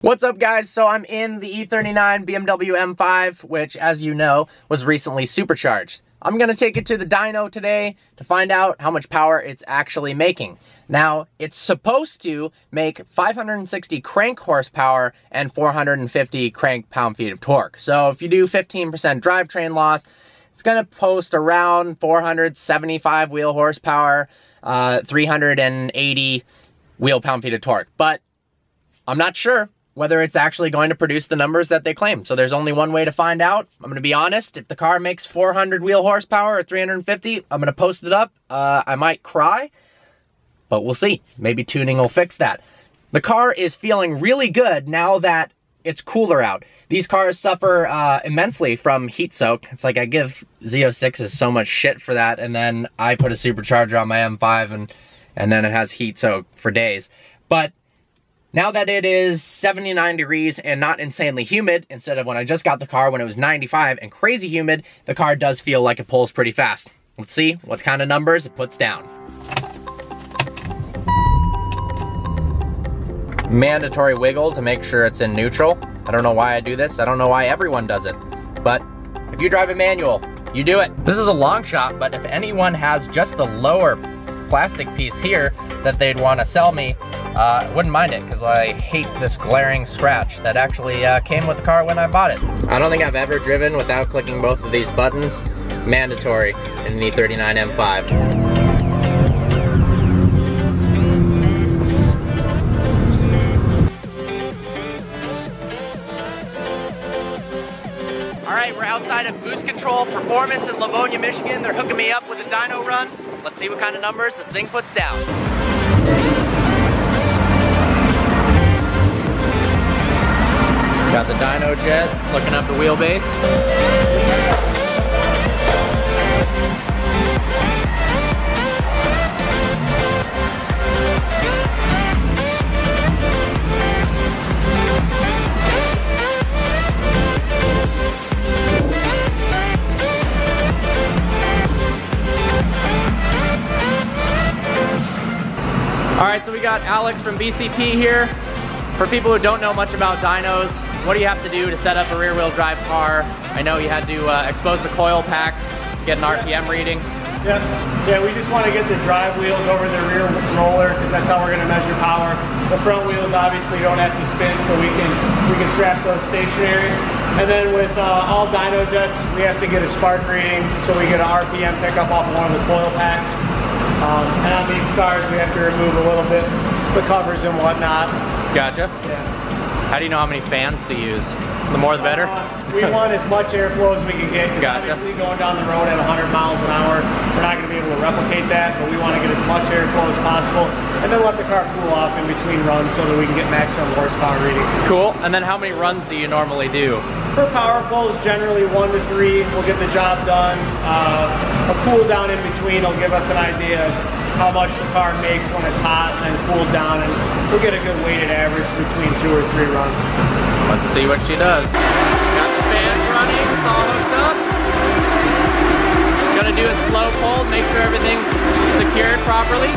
What's up, guys? So I'm in the E39 BMW M5, which, as you know, was recently supercharged. I'm gonna take it to the dyno today to find out how much power it's actually making. Now, it's supposed to make 560 crank horsepower and 450 crank pound-feet of torque. So if you do 15% drivetrain loss, it's gonna post around 475 wheel horsepower, 380 wheel pound-feet of torque. But I'm not sure whether it's actually going to produce the numbers that they claim. So there's only one way to find out. I'm gonna be honest, if the car makes 400 wheel horsepower or 350, I'm gonna post it up. I might cry, but we'll see. Maybe tuning will fix that. The car is feeling really good now that it's cooler out. These cars suffer immensely from heat soak. It's like I give Z06s so much shit for that, and then I put a supercharger on my M5 and then it has heat soak for days. But now that it is 79 degrees and not insanely humid, instead of when I just got the car when it was 95 and crazy humid, the car does feel like it pulls pretty fast. Let's see what kind of numbers it puts down. Mandatory wiggle to make sure it's in neutral. I don't know why I do this. I don't know why everyone does it. But if you drive a manual, you do it. This is a long shot, but if anyone has just the lower plastic piece here that they'd want to sell me, I wouldn't mind it, because I hate this glaring scratch that actually came with the car when I bought it. I don't think I've ever driven without clicking both of these buttons. Mandatory in an E39 M5. Alright, we're outside of Boost Control Performance in Livonia, Michigan. They're hooking me up with a dyno run. Let's see what kind of numbers this thing puts down. Got the dyno jet, looking up the wheelbase. Alright, so we got Alex from BCP here. For people who don't know much about dynos, what do you have to do to set up a rear-wheel drive car? I know you had to expose the coil packs to get an RPM reading. Yeah, we just want to get the drive wheels over the rear roller because that's how we're going to measure power. The front wheels obviously don't have to spin, so we can strap those stationary. And then with all dyno jets, we have to get a spark reading, so we get an RPM pickup off of one of the coil packs. And on these cars, we have to remove a little bit the covers and whatnot. Gotcha. Yeah. How do you know how many fans to use? The more the better? We want as much airflow as we can get, because Gotcha. obviously going down the road at 100 miles an hour, we're not going to be able to replicate that, but we want to get as much airflow as possible, and then let the car cool off in between runs so that we can get maximum horsepower readings. Cool. And then how many runs do you normally do? For power flows, generally 1 to 3, we'll get the job done. A cool down in between will give us an idea of how much the car makes when it's hot, and then cooled down, and we'll get a good weighted average between 2 or 3 runs. Let's see what she does. Got the fans running, it's all hooked up. Gonna do a slow pull, make sure everything's secured properly.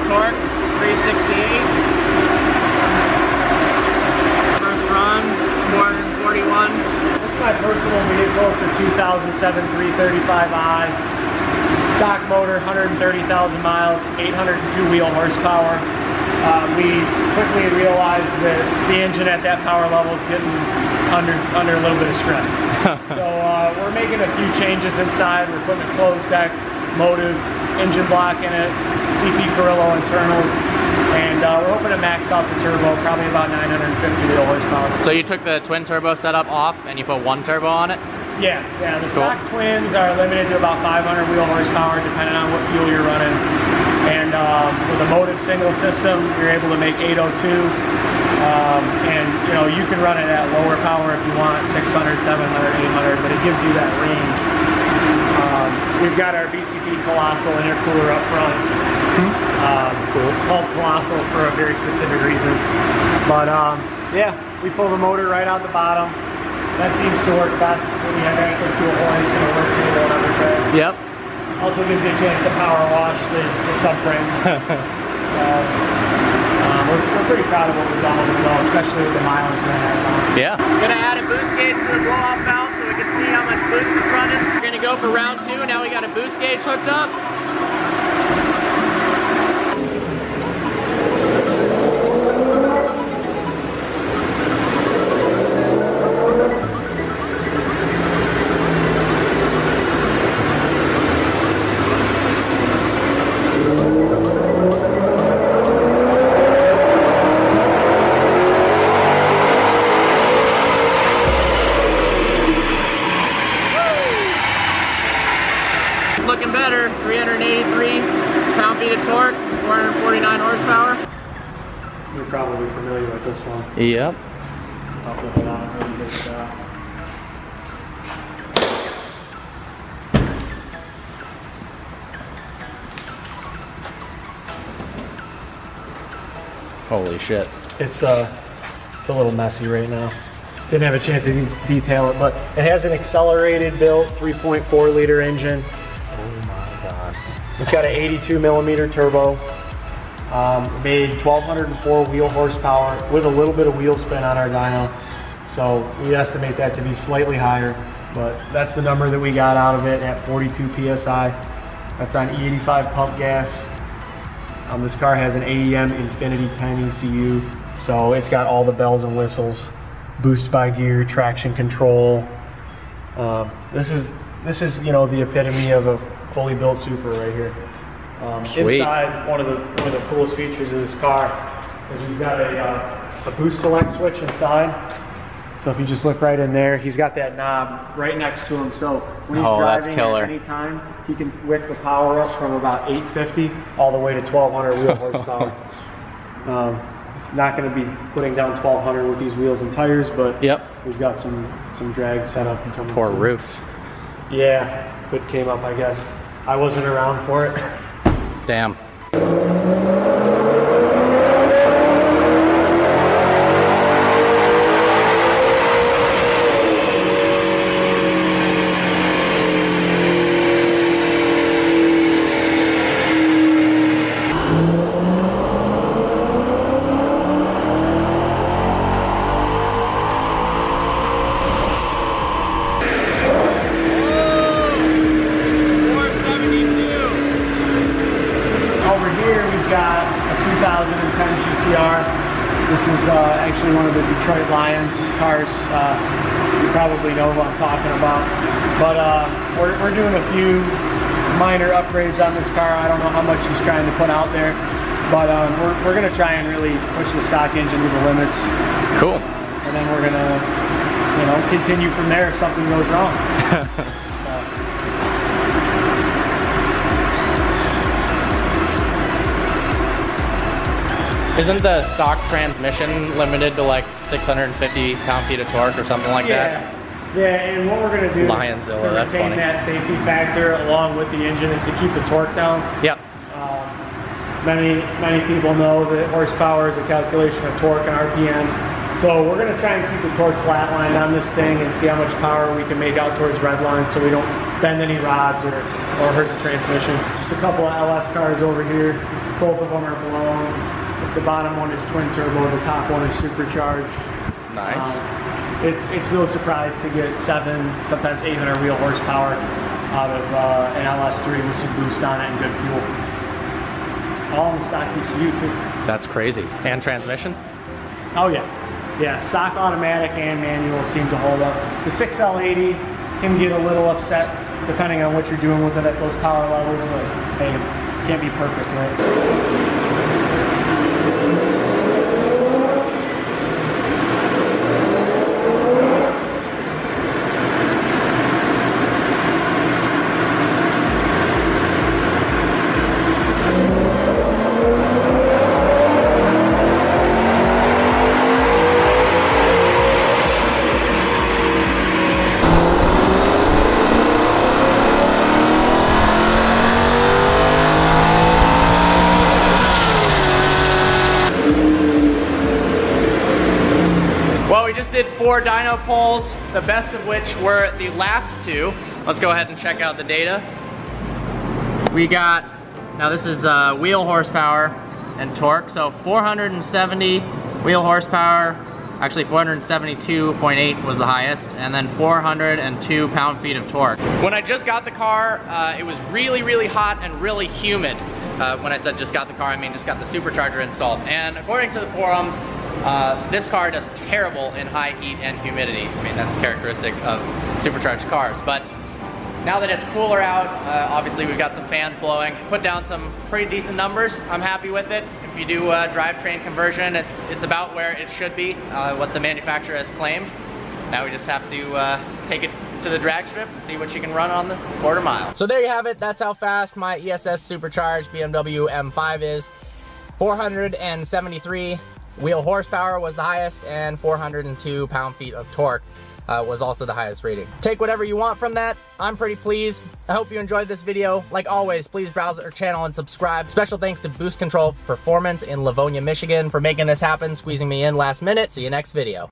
Torque, 368. First run, 441. This is my personal vehicle. It's a 2007 335i. Stock motor, 130,000 miles, 802 wheel horsepower. We quickly realized that the engine at that power level is getting under a little bit of stress. So we're making a few changes inside. We're putting a closed deck, motive, engine block in it, CP Carrillo internals, and we're hoping to max out the turbo, probably about 950 wheel horsepower. So you took the twin turbo setup off and you put 1 turbo on it? Yeah. The stock twins are limited to about 500 wheel horsepower depending on what fuel you're running. And with a motive single system, you're able to make 802. And you know, you can run it at lower power if you want, 600, 700, 800, but it gives you that range. We've got our BCP Colossal intercooler up front. It's cool. Called Colossal for a very specific reason. But yeah, we pull the motor right out the bottom. That seems to work best when you have access to a hoist and a work table and everything. Yep. Also gives you a chance to power wash the subframe. We're pretty proud of what we've done with it though, especially with the mileage that it has on it. Yeah. Gonna add a boost gauge to the blow-off valve so we can see how much boost it's running. We're gonna go for round 2. Now we got a boost gauge hooked up. Looking better, 383 pound-feet of torque, 449 horsepower. You're probably familiar with this one. Yep. I'll flip it on really good shot. Holy shit. It's a little messy right now. Didn't have a chance to detail it, but it has an accelerated built 3.4 liter engine. Oh my god. It's got an 82 millimeter turbo. Made 1,204 wheel horsepower with a little bit of wheel spin on our dyno. So we estimate that to be slightly higher, but that's the number that we got out of it at 42 PSI. That's on E85 pump gas. This car has an AEM Infinity 10 ECU, so it's got all the bells and whistles, boost by gear, traction control. This is you know, the epitome of a fully built Super right here. Inside, one of the coolest features of this car is we've got a boost select switch inside. So if you just look right in there, he's got that knob right next to him. So when he's driving at any time, he can wick the power up from about 850 all the way to 1,200 wheel horsepower. He's not going to be putting down 1,200 with these wheels and tires, but yep, we've got some drag set up. Poor roof. Yeah, it came up, I guess. I wasn't around for it. Damn. This is actually one of the Detroit Lions cars. You probably know what I'm talking about. But we're doing a few minor upgrades on this car. I don't know how much he's trying to put out there, but we're going to try and really push the stock engine to the limits. Cool. And then we're going to, you know, continue from there if something goes wrong. Isn't the stock transmission limited to like 650 pound-feet of torque or something like that? Yeah, and what we're going to do Lionzilla, that's funny. To retain that safety factor along with the engine is to keep the torque down. Yep. Many people know that horsepower is a calculation of torque and RPM. So we're going to try and keep the torque flatlined on this thing and see how much power we can make out towards red line so we don't bend any rods or hurt the transmission. Just a couple of LS cars over here. Both of them are blown. The bottom one is twin turbo, the top one is supercharged. Nice. It's no surprise to get 7, sometimes 800 wheel horsepower out of an LS3 with some boost on it and good fuel. All in the stock ECU too. That's crazy. And transmission? Oh yeah. Yeah, stock automatic and manual seem to hold up. The 6L80 can get a little upset depending on what you're doing with it at those power levels, but hey, it can't be perfect, right? selected 4 dyno poles, the best of which were the last 2. Let's go ahead and check out the data. We got, now this is wheel horsepower and torque, so 470 wheel horsepower, actually 472.8 was the highest, and then 402 pound-feet of torque. When I just got the car, it was really hot and really humid. When I said just got the car, I mean just got the supercharger installed. And according to the forums, this car does terrible in high heat and humidity. I mean, that's a characteristic of supercharged cars. But now that it's cooler out, obviously we've got some fans blowing, put down some pretty decent numbers. I'm happy with it. If you do drivetrain conversion, it's about where it should be, what the manufacturer has claimed. Now we just have to take it to the drag strip and see what you can run on the quarter mile. So there you have it. That's how fast my ESS supercharged BMW M5 is. 473 wheel horsepower was the highest, and 402 pound-feet of torque was also the highest rating. Take whatever you want from that. I'm pretty pleased. I hope you enjoyed this video. Like always, please browse our channel and subscribe. Special thanks to Boost Control Performance in Livonia, Michigan for making this happen, squeezing me in last minute. See you next video.